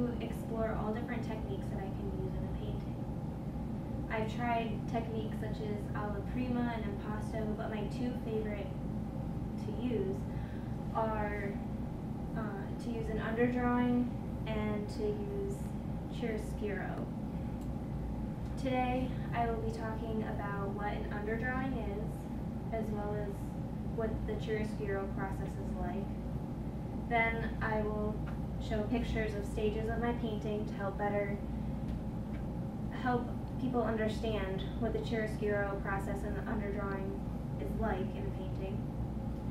to explore all different techniques that I can use in a painting. I've tried techniques such as alla prima and impasto, but my two favorite to use are to use an underdrawing and to use chiaroscuro. Today I will be talking about what an underdrawing is, as well as what the chiaroscuro process is like. Then I will show pictures of stages of my painting to help people understand what the chiaroscuro process and the underdrawing is like in a painting.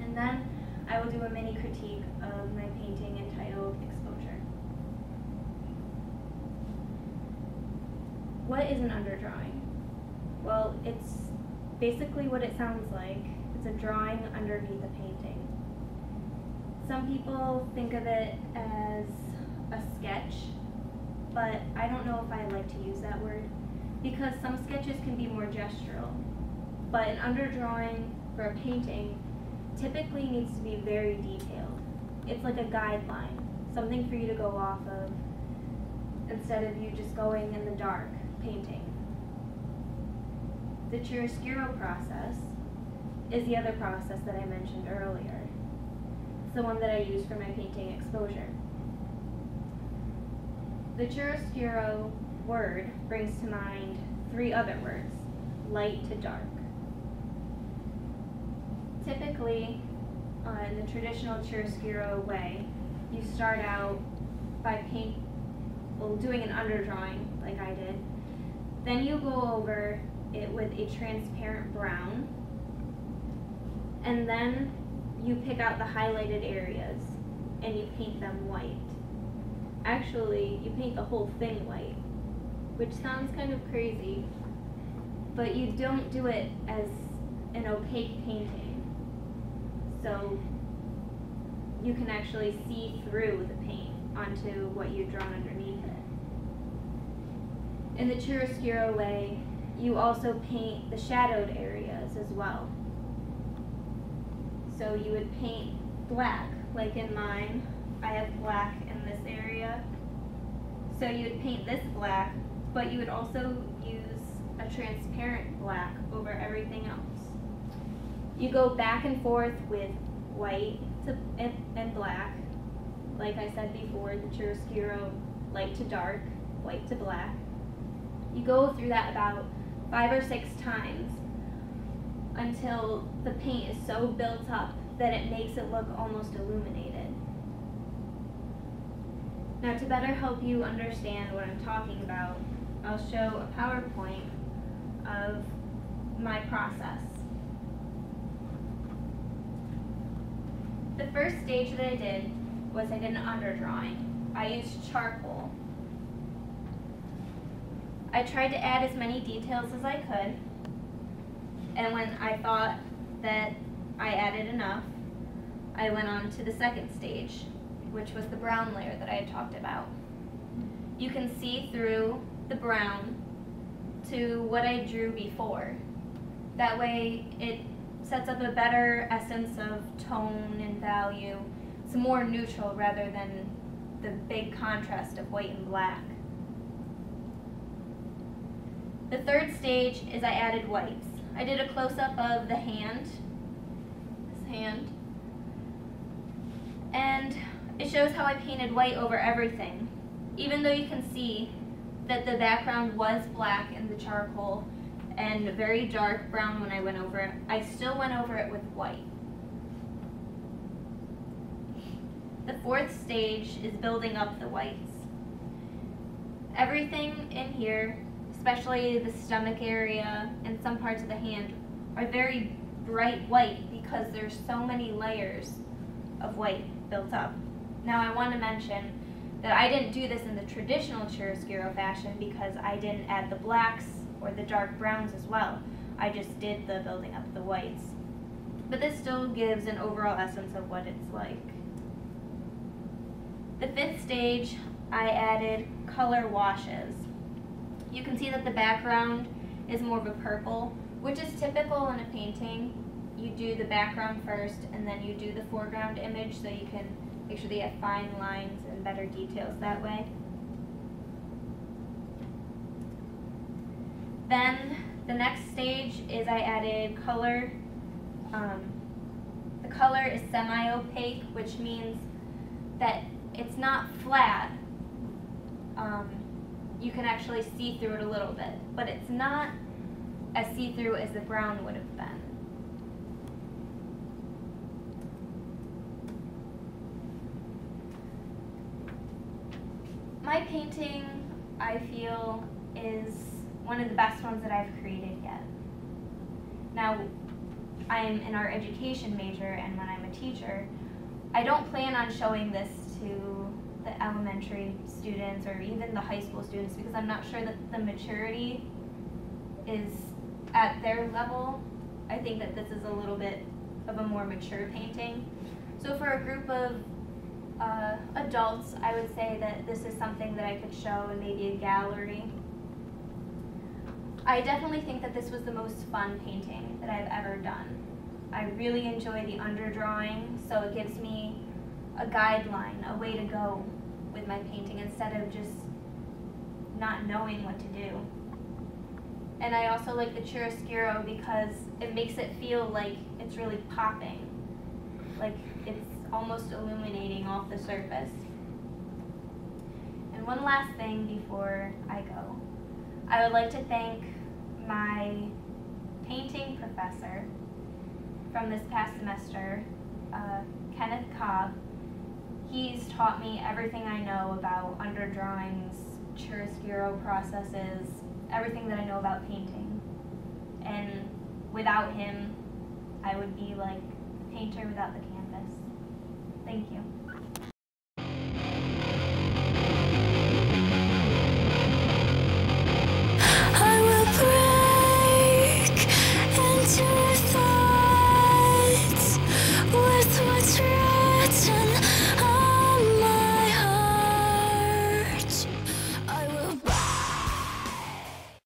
And then I will do a mini critique of my painting entitled Exposure. What is an underdrawing? Well, it's basically what it sounds like. It's a drawing underneath a painting. Some people think of it as a sketch, but I don't know if I like to use that word, because some sketches can be more gestural. But an underdrawing for a painting typically needs to be very detailed. It's like a guideline, something for you to go off of, instead of you just going in the dark painting. The chiaroscuro process is the other process that I mentioned earlier. It's the one that I use for my painting Exposure. The chiaroscuro word brings to mind three other words: light to dark. Typically, in the traditional chiaroscuro way, you start out by doing an underdrawing, like I did. Then you go over it with a transparent brown, and then you pick out the highlighted areas and you paint them white. Actually, you paint the whole thing white, which sounds kind of crazy, but you don't do it as an opaque painting. So you can actually see through the paint onto what you've drawn underneath it. In the chiaroscuro way, you also paint the shadowed areas as well. So you would paint black, like in mine. I have black in this area. So you would paint this black, but you would also use a transparent black over everything else. You go back and forth with white and black. Like I said before, the chiaroscuro, light to dark, white to black. You go through that about 5 or 6 times until the paint is so built up that it makes it look almost illuminated. Now, to better help you understand what I'm talking about, I'll show a PowerPoint of my process. The first stage that I did was I did an underdrawing. I used charcoal. I tried to add as many details as I could, and when I thought that I added enough, I went on to the second stage, which was the brown layer that I had talked about. You can see through the brown to what I drew before. That way it sets up a better essence of tone and value. It's more neutral rather than the big contrast of white and black. The third stage is I added whites. I did a close-up of the hand, this hand, and it shows how I painted white over everything. Even though you can see that the background was black in the charcoal and very dark brown when I went over it, I still went over it with white. The fourth stage is building up the whites. Everything in here, especially the stomach area and some parts of the hand, are very bright white because there's so many layers of white built up. Now I want to mention that I didn't do this in the traditional chiaroscuro fashion because I didn't add the blacks or the dark browns as well. I just did the building up the whites. But this still gives an overall essence of what it's like. The fifth stage, I added color washes. You can see that the background is more of a purple, which is typical in a painting. You do the background first and then you do the foreground image so you can make sure that you have fine lines and better details that way. Then the next stage is I added color. The color is semi-opaque, which means that it's not flat. You can actually see through it a little bit, but it's not as see-through as the brown would have been. My painting, I feel, is one of the best ones that I've created yet. Now, I'm an art education major, and when I'm a teacher, I don't plan on showing this to the elementary students or even the high school students because I'm not sure that the maturity is at their level. I think that this is a little bit of a more mature painting. So for a group of adults, I would say that this is something that I could show in maybe a gallery. I definitely think that this was the most fun painting that I've ever done. I really enjoy the underdrawing, so it gives me a guideline, a way to go with my painting instead of just not knowing what to do. And I also like the chiaroscuro because it makes it feel like it's really popping, like it's almost illuminating off the surface. And one last thing before I go. I would like to thank my painting professor from this past semester, Kenneth Cobb. He's taught me everything I know about underdrawings, chiaroscuro processes, everything that I know about painting. And without him, I would be like a painter without the canvas. Thank you.